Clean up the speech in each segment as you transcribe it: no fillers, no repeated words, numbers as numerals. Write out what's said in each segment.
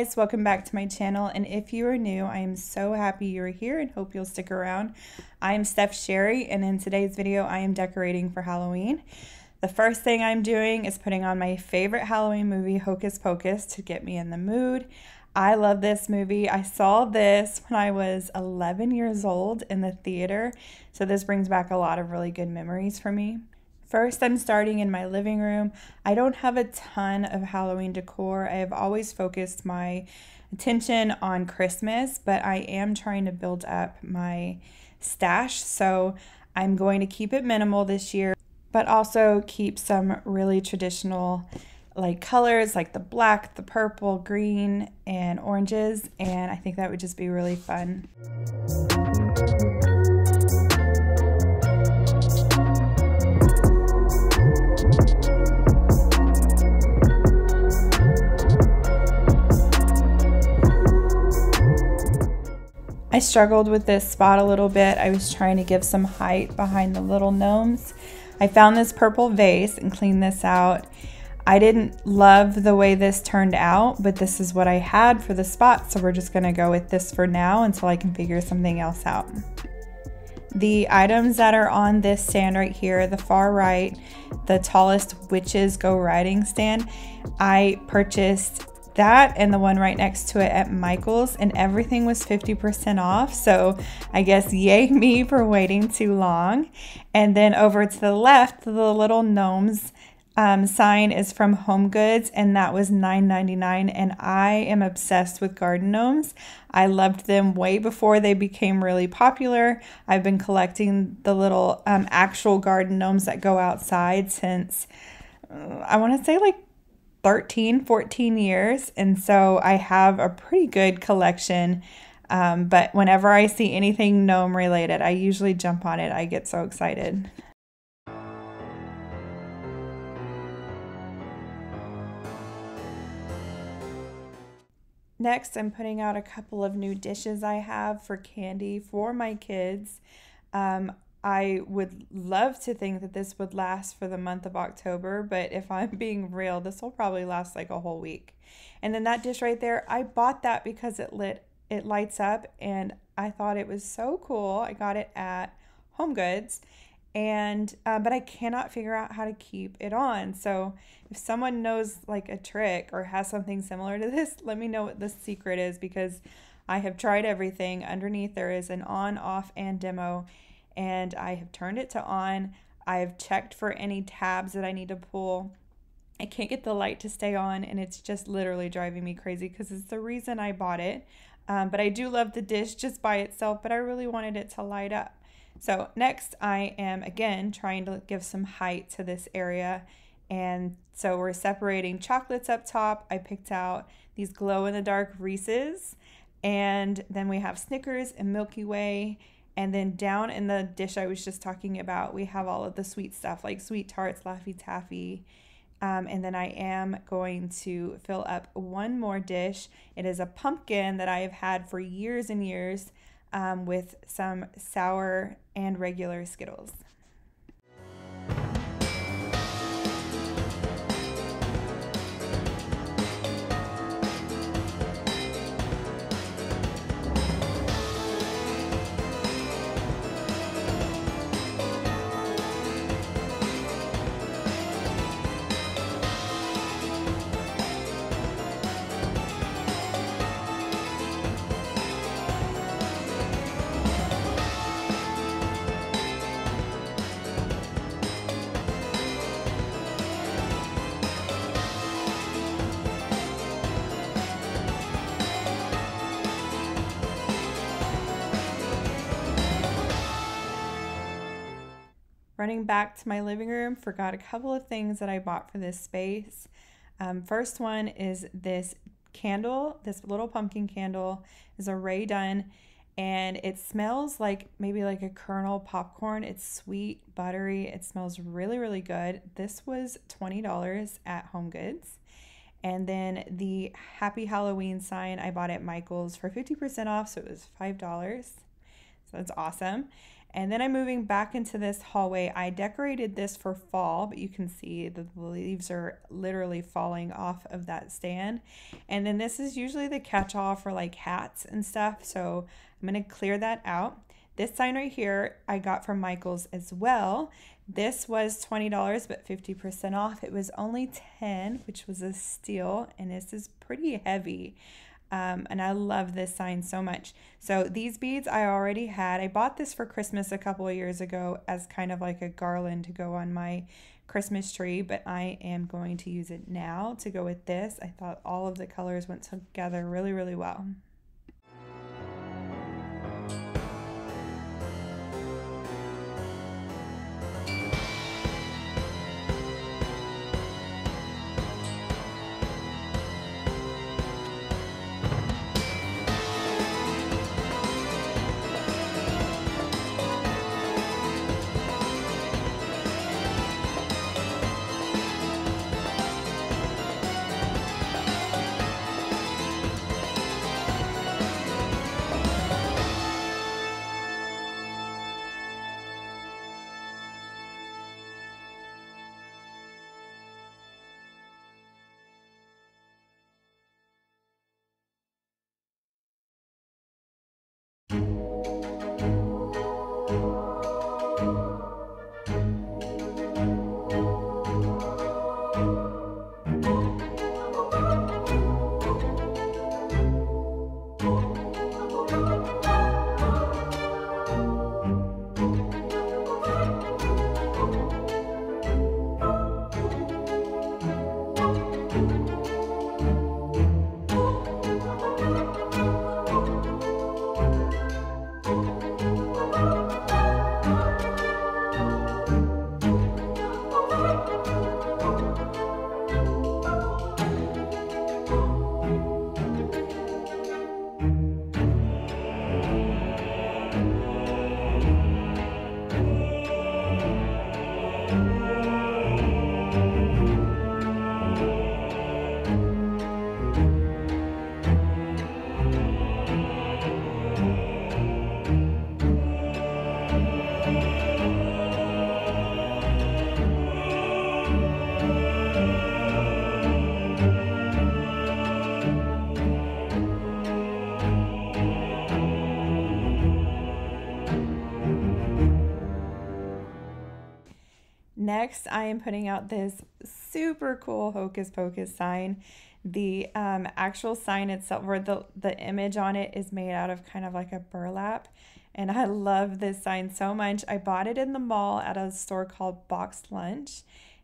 guys, welcome back to my channel, and if you are new, I am so happy you're here and hope you'll stick around. I am Steph Sherry, and in today's video I am decorating for Halloween. The first thing I'm doing is putting on my favorite Halloween movie, Hocus Pocus, to get me in the mood. I love this movie. I saw this when I was 11 years old in the theater, so this brings back a lot of really good memories for me. First, I'm starting in my living room. I don't have a ton of Halloween decor. I have always focused my attention on Christmas, but I am trying to build up my stash, so I'm going to keep it minimal this year, but also keep some really traditional colors like the black, the purple, green, and oranges, and I think that would just be really fun. I struggled with this spot a little bit. I was trying to give some height behind the little gnomes. I found this purple vase and cleaned this out. I didn't love the way this turned out, but this is what I had for the spot, so we're just gonna go with this for now until I can figure something else out. The items that are on this stand right here, the far right, the tallest witches go riding stand, I purchased that and the one right next to it at Michael's, and everything was 50% off, so I guess yay me for waiting too long. And then over to the left, the little gnomes sign is from Home Goods, and that was $9.99, and I am obsessed with garden gnomes. I loved them way before they became really popular. I've been collecting the little actual garden gnomes that go outside since I want to say 14 years, and so I have a pretty good collection, but whenever I see anything gnome related, I usually jump on it. I get so excited. Next, I'm putting out a couple of new dishes I have for candy for my kids. I would love to think that this would last for the month of October, but if I'm being real, this will probably last like a whole week. And then that dish right there, I bought that because it lights up, and I thought it was so cool. I got it at Home Goods, and but I cannot figure out how to keep it on. So if someone knows like a trick or has something similar to this, let me know what the secret is, because I have tried everything. Underneath there is an on, off, and demo, and I have turned it to on. I've checked for any tabs that I need to pull. I can't get the light to stay on, and it's just literally driving me crazy because it's the reason I bought it. But I do love the dish just by itself, but I really wanted it to light up. So next I am again trying to give some height to this area, and so we're separating chocolates up top. I picked out these glow-in-the-dark Reese's, and then we have Snickers and Milky Way. And then down in the dish I was just talking about, we have all of the sweet stuff like Sweet Tarts, Laffy Taffy. And then I am going to fill up one more dish. It is a pumpkin that I have had for years and years with some sour and regular Skittles. Running back to my living room, forgot a couple of things that I bought for this space. First one is this candle. This little pumpkin candle is a Ray Dunn, and it smells like maybe like a kernel popcorn. It's sweet, buttery. It smells really, really good. This was $20 at Home Goods. And then the Happy Halloween sign I bought at Michael's for 50% off, so it was $5. So that's awesome. And then I'm moving back into this hallway. I decorated this for fall, but you can see the leaves are literally falling off of that stand. And then this is usually the catch-all for like hats and stuff. So I'm going to clear that out. This sign right here I got from Michael's as well. This was $20, but 50% off. It was only $10, which was a steal. And this is pretty heavy. And I love this sign so much. So these beads I already had. I bought this for Christmas a couple of years ago as kind of like a garland to go on my Christmas tree, but I am going to use it now to go with this. I thought all of the colors went together really, really well. Next, I am putting out this super cool Hocus Pocus sign. The actual sign itself, or the image on it, is made out of kind of like a burlap. And I love this sign so much. I bought it in the mall at a store called Boxed Lunch.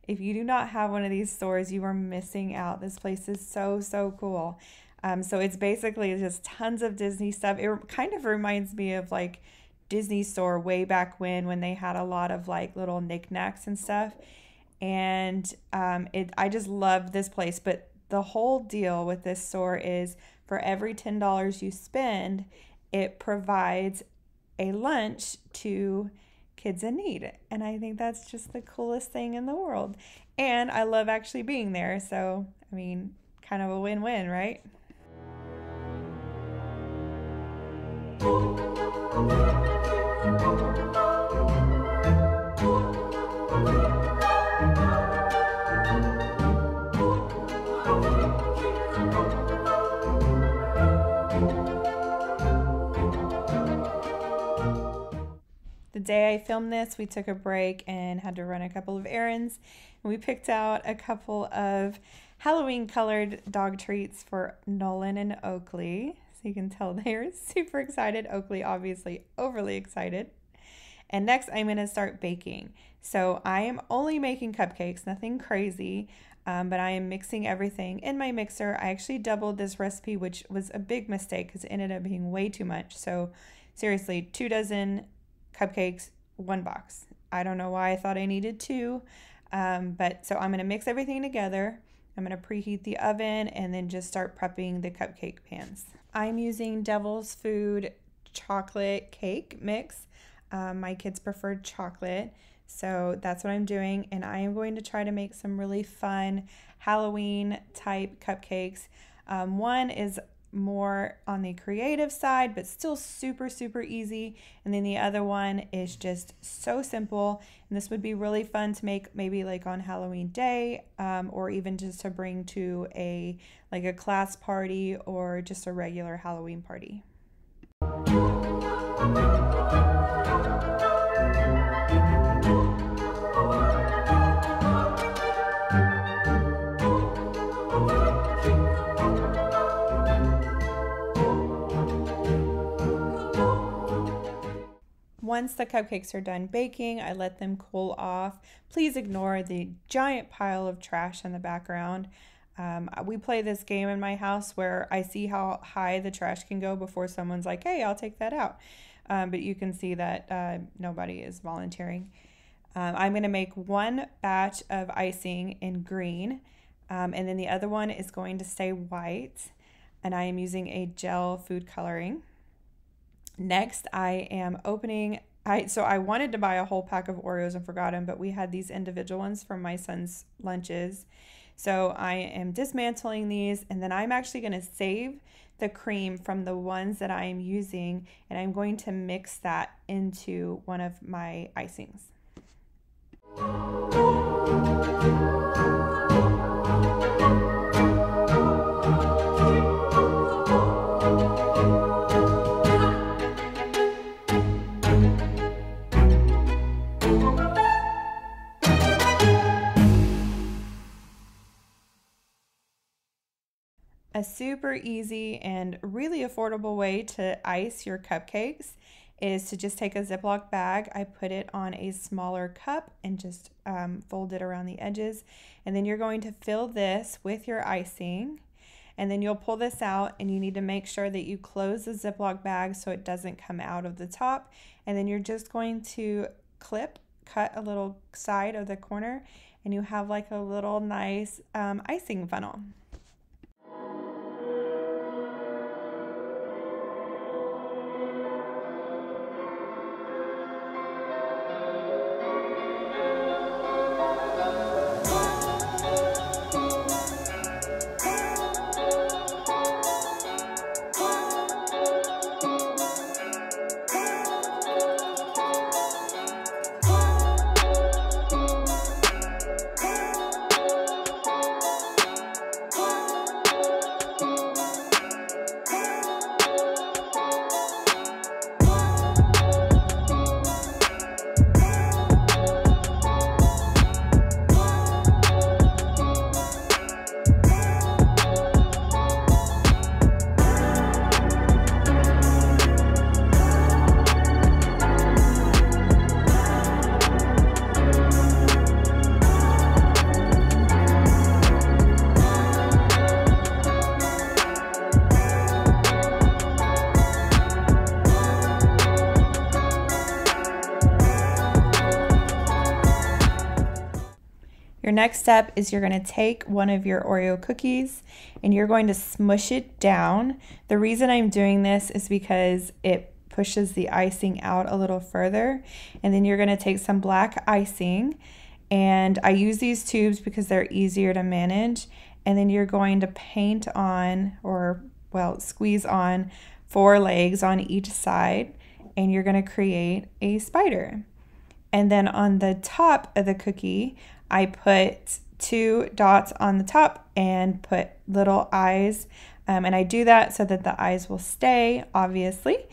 If you do not have one of these stores, you are missing out. This place is so, so cool. So it's basically just tons of Disney stuff. It kind of reminds me of like Disney store way back when they had a lot of like little knickknacks and stuff. And I just love this place. But the whole deal with this store is for every $10 you spend, it provides a lunch to kids in need. And I think that's just the coolest thing in the world. And I love actually being there. So, I mean, kind of a win-win, right? The day I filmed this, we took a break and had to run a couple of errands. And we picked out a couple of Halloween colored dog treats for Nolan and Oakley. So you can tell they're super excited. Oakley obviously overly excited. And next I'm going to start baking. So I am only making cupcakes, nothing crazy, but I am mixing everything in my mixer. I actually doubled this recipe, which was a big mistake because it ended up being way too much. So seriously, 2 dozen cupcakes, 1 box. I don't know why I thought I needed 2, but so I'm going to mix everything together. I'm going to preheat the oven and then just start prepping the cupcake pans. I'm using Devil's Food chocolate cake mix. My kids preferred chocolate, so that's what I'm doing. And I am going to try to make some really fun Halloween type cupcakes. One is more on the creative side, but still super, super easy. And then the other one is just so simple. And this would be really fun to make maybe like on Halloween day, or even just to bring to a class party or just a regular Halloween party. Once the cupcakes are done baking, I let them cool off. Please ignore the giant pile of trash in the background. We play this game in my house where I see how high the trash can go before someone's like, hey, I'll take that out. But you can see that nobody is volunteering. I'm going to make one batch of icing in green, and then the other one is going to stay white, and I am using a gel food coloring. Next, I am opening, so I wanted to buy a whole pack of Oreos and forgot them, but we had these individual ones from my son's lunches. So I am dismantling these, and then I'm actually going to save the cream from the ones that I am using, and I'm going to mix that into one of my icings. A super easy and really affordable way to ice your cupcakes is to just take a Ziploc bag. I put it on a smaller cup and just fold it around the edges. And then you're going to fill this with your icing. And then you'll pull this out, and you need to make sure that you close the Ziploc bag so it doesn't come out of the top. And then you're just going to cut a little side of the corner, and you have like a little nice icing funnel. Your next step is you're going to take one of your Oreo cookies and you're going to smush it down. The reason I'm doing this is because it pushes the icing out a little further. And then you're going to take some black icing, and I use these tubes because they're easier to manage. And then you're going to paint on, or well, squeeze on 4 legs on each side, and you're going to create a spider. And then on the top of the cookie, I put 2 dots on the top and put little eyes. And I do that so that the eyes will stay, obviously.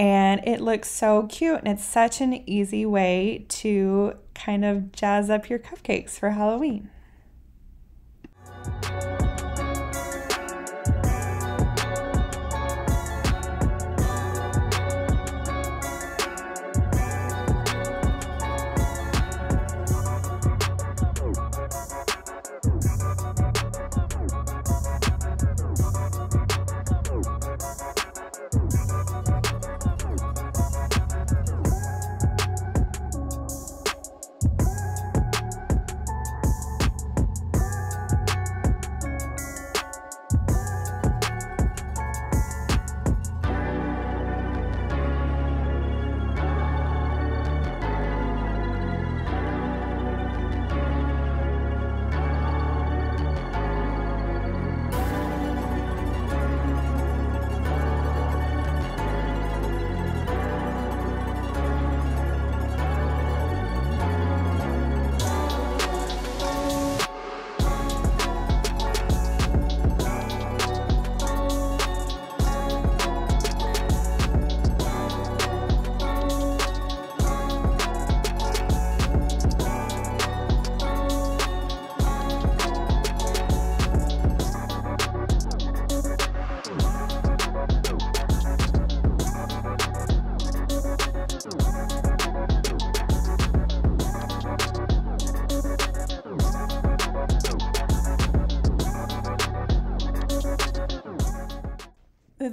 And it looks so cute, and it's such an easy way to kind of jazz up your cupcakes for Halloween.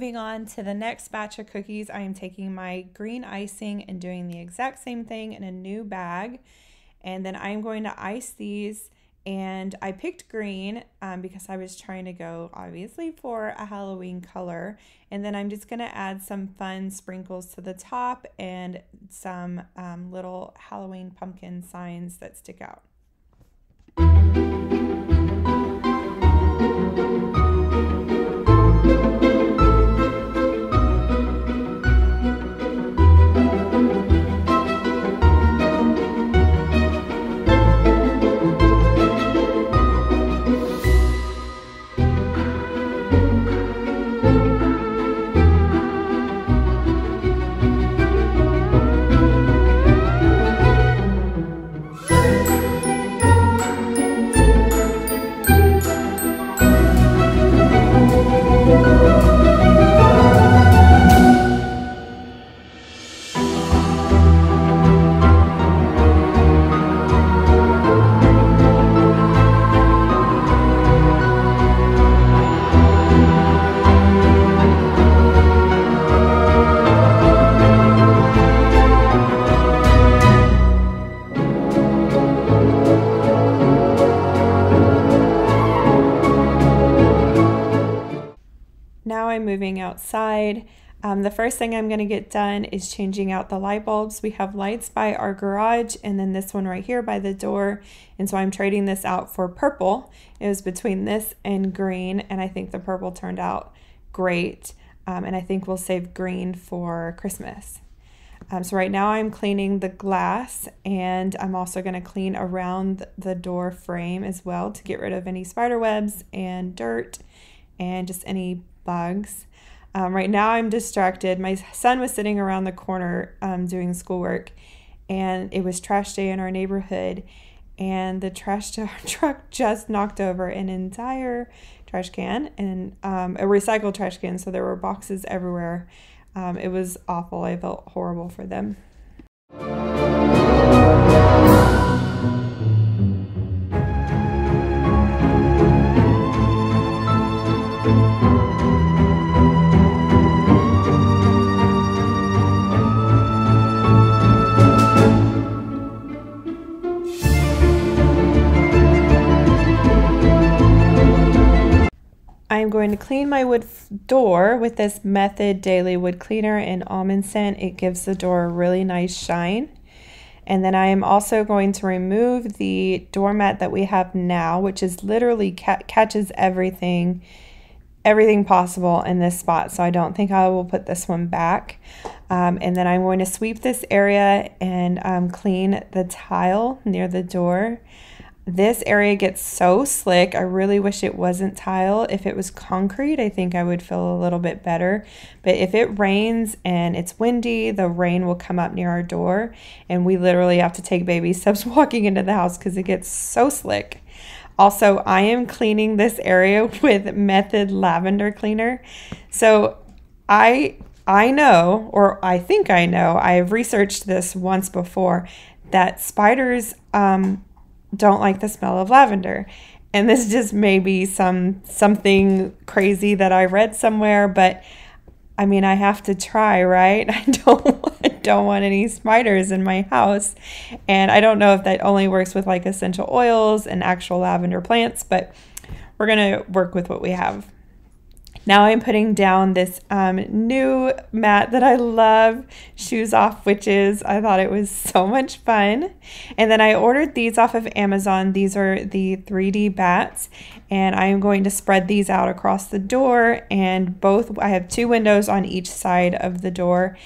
moving on to the next batch of cookies, I am taking my green icing and doing the exact same thing in a new bag. And then I'm going to ice these. And I picked green because I was trying to go, obviously, for a Halloween color. And then I'm just going to add some fun sprinkles to the top and some little Halloween pumpkin signs that stick out. Now I'm moving outside. The first thing I'm going to get done is changing out the light bulbs. We have lights by our garage and then this one right here by the door. And so I'm trading this out for purple. It was between this and green, and I think the purple turned out great. And I think we'll save green for Christmas. So right now I'm cleaning the glass, and I'm also going to clean around the door frame as well to get rid of any spider webs and dirt and just any bugs. Right now I'm distracted. My son was sitting around the corner doing schoolwork, and it was trash day in our neighborhood, and the trash truck just knocked over an entire trash can and a recycled trash can, so there were boxes everywhere. It was awful. I felt horrible for them. I'm going to clean my wood door with this Method Daily Wood Cleaner in Almond scent. It gives the door a really nice shine. And then I am also going to remove the doormat that we have now, which is literally catches everything possible in this spot. So I don't think I will put this one back. And then I'm going to sweep this area and clean the tile near the door. This area gets so slick. I really wish it wasn't tile. If it was concrete, I think I would feel a little bit better. But if it rains and it's windy, the rain will come up near our door, and we literally have to take baby steps walking into the house because it gets so slick. Also, I am cleaning this area with Method Lavender Cleaner. So I know, or I think I know, I have researched this once before, that spiders don't like the smell of lavender. And this just may be something crazy that I read somewhere, but I mean, I have to try, right? I don't want any spiders in my house. And I don't know if that only works with like essential oils and actual lavender plants, but we're going to work with what we have. Now I'm putting down this new mat that I love, Shoes Off Witches. I thought it was so much fun. And then I ordered these off of Amazon. These are the 3D bats, and I am going to spread these out across the door, and I have 2 windows on each side of the door.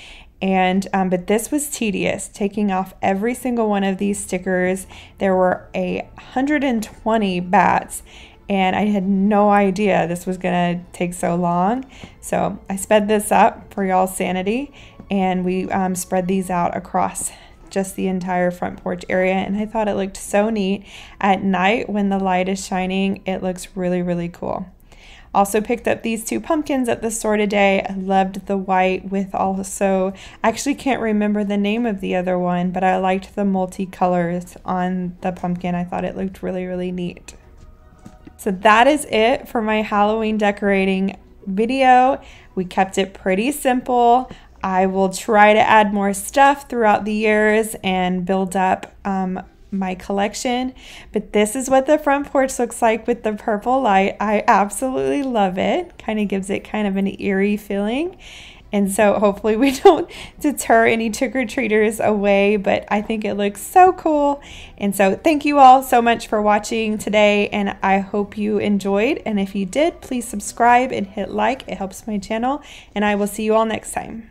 And but this was tedious, taking off every single one of these stickers. There were 120 bats, and I had no idea this was gonna take so long. So I sped this up for y'all's sanity, and we spread these out across just the entire front porch area, and I thought it looked so neat. At night when the light is shining, it looks really, really cool. Also picked up these 2 pumpkins at the store today. I loved the white with also, I actually can't remember the name of the other one, but I liked the multicolors on the pumpkin. I thought it looked really, really neat. So that is it for my Halloween decorating video. We kept it pretty simple. I will try to add more stuff throughout the years and build up my collection, but this is what the front porch looks like with the purple light. I absolutely love it. Kind of gives it kind of an eerie feeling. And so hopefully we don't deter any trick-or-treaters away, but I think it looks so cool. And so thank you all so much for watching today, and I hope you enjoyed. And if you did, please subscribe and hit like. It helps my channel, and I will see you all next time.